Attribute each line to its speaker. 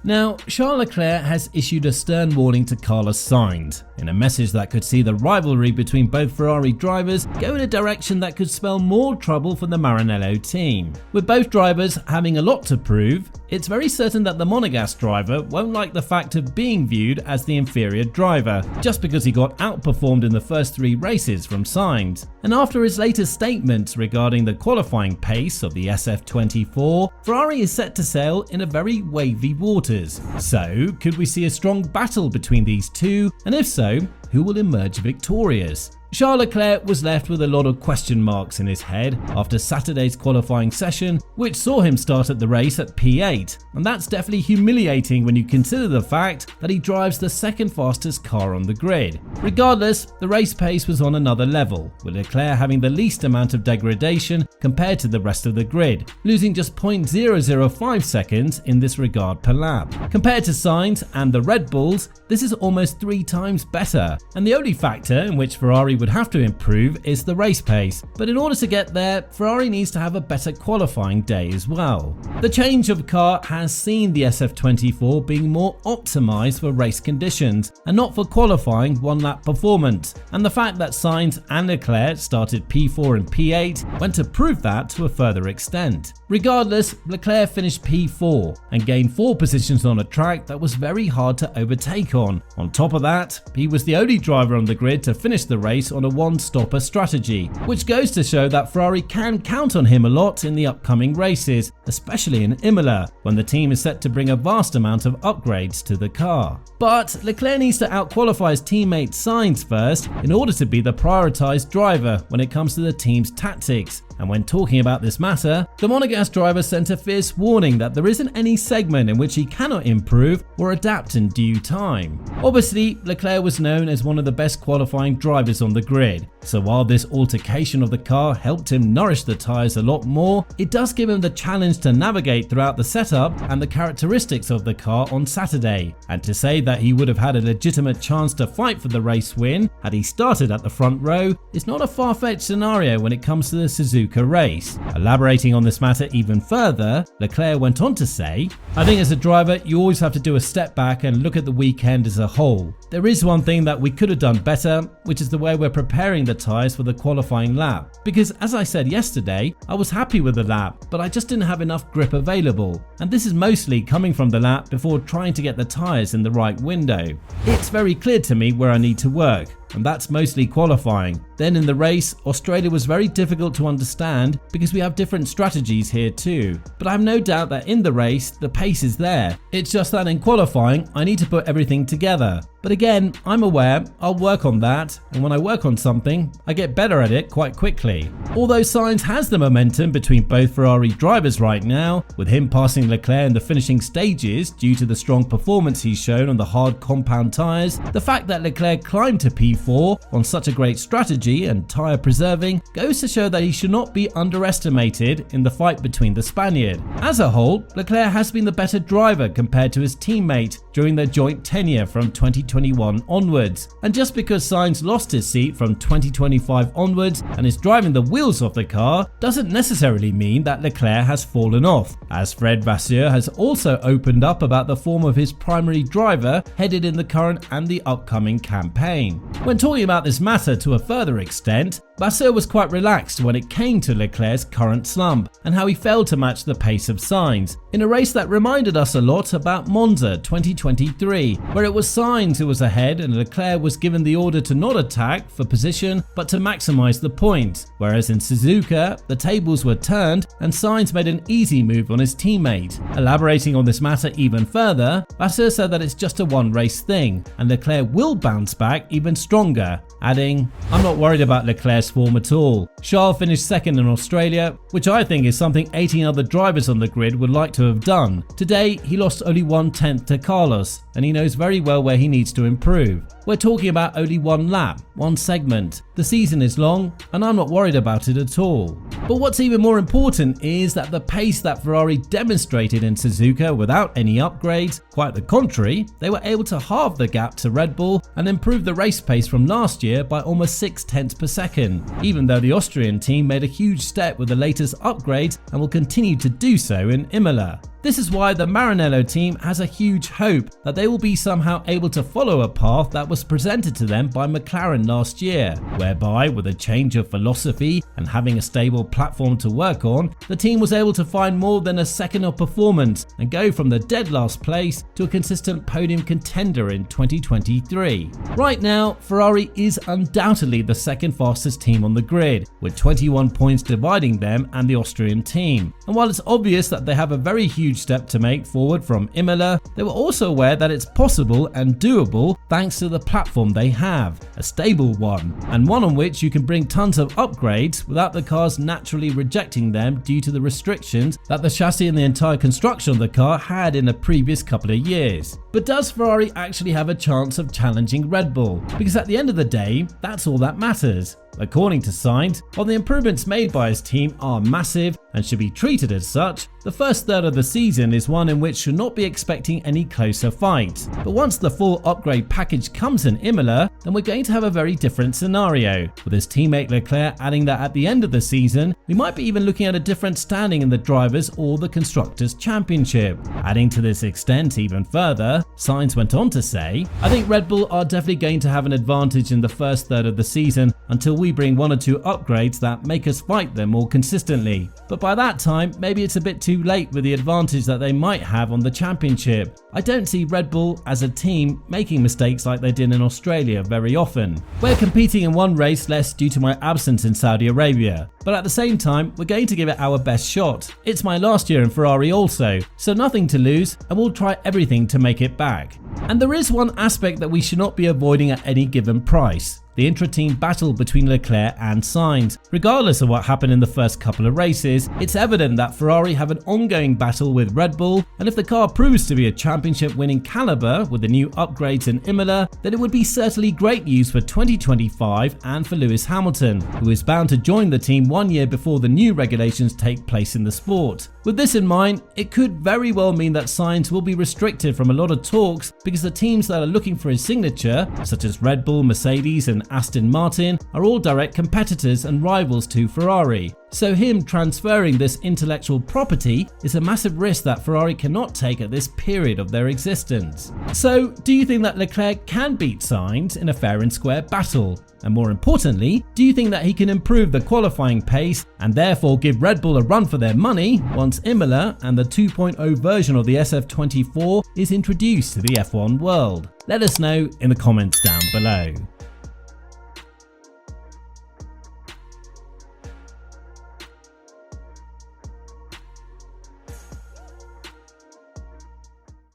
Speaker 1: Now, Charles Leclerc has issued a stern warning to Carlos Sainz, in a message that could see the rivalry between both Ferrari drivers go in a direction that could spell more trouble for the Maranello team. With both drivers having a lot to prove, it's very certain that the Monegasque driver won't like the fact of being viewed as the inferior driver, just because he got outperformed in the first 3 races from Sainz. And after his latest statements regarding the qualifying pace of the SF24, Ferrari is set to sail in a very wavy waters. So, could we see a strong battle between these two? And if so, who will emerge victorious? Charles Leclerc was left with a lot of question marks in his head after Saturday's qualifying session, which saw him start at the race at P8, and that's definitely humiliating when you consider the fact that he drives the second fastest car on the grid. Regardless, the race pace was on another level, with Leclerc having the least amount of degradation compared to the rest of the grid, losing just 0.005 seconds in this regard per lap. Compared to Sainz and the Red Bulls, this is almost 3 times better, and the only factor in which Ferrari would have to improve is the race pace, but in order to get there, Ferrari needs to have a better qualifying day as well. The change of car has seen the SF24 being more optimized for race conditions and not for qualifying one-lap performance, and the fact that Sainz and Leclerc started P4 and P8 went to prove that to a further extent. Regardless, Leclerc finished P4 and gained 4 positions on a track that was very hard to overtake on. On top of that, he was the only driver on the grid to finish the race on a one-stopper strategy, which goes to show that Ferrari can count on him a lot in the upcoming races, especially in Imola, when the team is set to bring a vast amount of upgrades to the car. But Leclerc needs to outqualify his teammate Sainz first in order to be the prioritized driver when it comes to the team's tactics. And when talking about this matter, the Monegasque driver sent a fierce warning that there isn't any segment in which he cannot improve or adapt in due time. Obviously, Leclerc was known as one of the best qualifying drivers on the grid, so while this altercation of the car helped him nourish the tyres a lot more, it does give him the challenge to navigate throughout the setup and the characteristics of the car on Saturday, and to say that he would have had a legitimate chance to fight for the race win had he started at the front row is not a far-fetched scenario when it comes to the Suzuka race. Elaborating on this matter even further, Leclerc went on to say, "I think as a driver you always have to do a step back and look at the weekend as a whole. There is one thing that we could have done better, which is the way we're preparing the tyres for the qualifying lap. Because as I said yesterday, I was happy with the lap, but I just didn't have enough grip available. And this is mostly coming from the lap before trying to get the tyres in the right window. It's very clear to me where I need to work, and that's mostly qualifying. Then in the race, Australia was very difficult to understand because we have different strategies here too. But I have no doubt that in the race, the pace is there. It's just that in qualifying, I need to put everything together. But again, I'm aware I'll work on that, and when I work on something, I get better at it quite quickly." Although Sainz has the momentum between both Ferrari drivers right now, with him passing Leclerc in the finishing stages due to the strong performance he's shown on the hard compound tyres, the fact that Leclerc climbed to P4 on such a great strategy and tyre preserving goes to show that he should not be underestimated in the fight between the Spaniard. As a whole, Leclerc has been the better driver compared to his teammate during their joint tenure from 2021 onwards, and just because Sainz lost his seat from 2025 onwards and is driving the wheels off the car doesn't necessarily mean that Leclerc has fallen off, as Fred Vasseur has also opened up about the form of his primary driver headed in the current and the upcoming campaign. When talking about this matter to a further extent, Vasseur was quite relaxed when it came to Leclerc's current slump and how he failed to match the pace of Sainz, in a race that reminded us a lot about Monza 2023, where it was Sainz who was ahead and Leclerc was given the order to not attack for position but to maximise the points, whereas in Suzuka, the tables were turned and Sainz made an easy move on his teammate. Elaborating on this matter even further, Vasseur said that it's just a one-race thing and Leclerc will bounce back even stronger, adding, "I'm not worried about Leclerc's form at all. Charles finished second in Australia, which I think is something 18 other drivers on the grid would like to have done. Today, he lost only 1/10 to Carlos, and he knows very well where he needs to improve. We're talking about only one lap, one segment. The season is long, and I'm not worried about it at all." But what's even more important is that the pace that Ferrari demonstrated in Suzuka without any upgrades, quite the contrary, they were able to halve the gap to Red Bull and improve the race pace from last year by almost 0.6 per second, even though the Austrian team made a huge step with the latest upgrades and will continue to do so in Imola. This is why the Maranello team has a huge hope that they will be somehow able to follow a path that was presented to them by McLaren last year, whereby with a change of philosophy and having a stable platform to work on, the team was able to find more than a second of performance and go from the dead last place to a consistent podium contender in 2023. Right now, Ferrari is undoubtedly the second fastest team on the grid, with 21 points dividing them and the Austrian team. And while it's obvious that they have a very huge step to make forward from Imola, they were also aware that it's possible and doable thanks to the platform they have, a stable one, and one on which you can bring tons of upgrades without the cars naturally rejecting them due to the restrictions that the chassis and the entire construction of the car had in the previous couple of years. But does Ferrari actually have a chance of challenging Red Bull? Because at the end of the day, that's all that matters. According to Sainz, while the improvements made by his team are massive and should be treated as such, the first third of the season is one in which should not be expecting any closer fights. But once the full upgrade package comes in Imola, then we're going to have a very different scenario, with his teammate Leclerc adding that at the end of the season, we might be even looking at a different standing in the Drivers' or the Constructors' Championship. Adding to this extent even further, Sainz went on to say, "I think Red Bull are definitely going to have an advantage in the first third of the season until we bring one or two upgrades that make us fight them more consistently. But by that time, maybe it's a bit too late with the advantage that they might have on the championship. I don't see Red Bull as a team making mistakes like they did in Australia very often. We're competing in one race less due to my absence in Saudi Arabia, but at the same time, we're going to give it our best shot. It's my last year in Ferrari also, so nothing to lose, and we'll try everything to make it back." And there is one aspect that we should not be avoiding at any given price: the intra-team battle between Leclerc and Sainz. Regardless of what happened in the first couple of races, it's evident that Ferrari have an ongoing battle with Red Bull, and if the car proves to be a championship-winning caliber with the new upgrades in Imola, then it would be certainly great news for 2025 and for Lewis Hamilton, who is bound to join the team 1 year before the new regulations take place in the sport. With this in mind, it could very well mean that Sainz will be restricted from a lot of talks because the teams that are looking for his signature, such as Red Bull, Mercedes and Aston Martin, are all direct competitors and rivals to Ferrari. So him transferring this intellectual property is a massive risk that Ferrari cannot take at this period of their existence. So do you think that Leclerc can beat Sainz in a fair and square battle? And more importantly, do you think that he can improve the qualifying pace and therefore give Red Bull a run for their money once Imola and the 2.0 version of the SF24 is introduced to the F1 world? Let us know in the comments down below.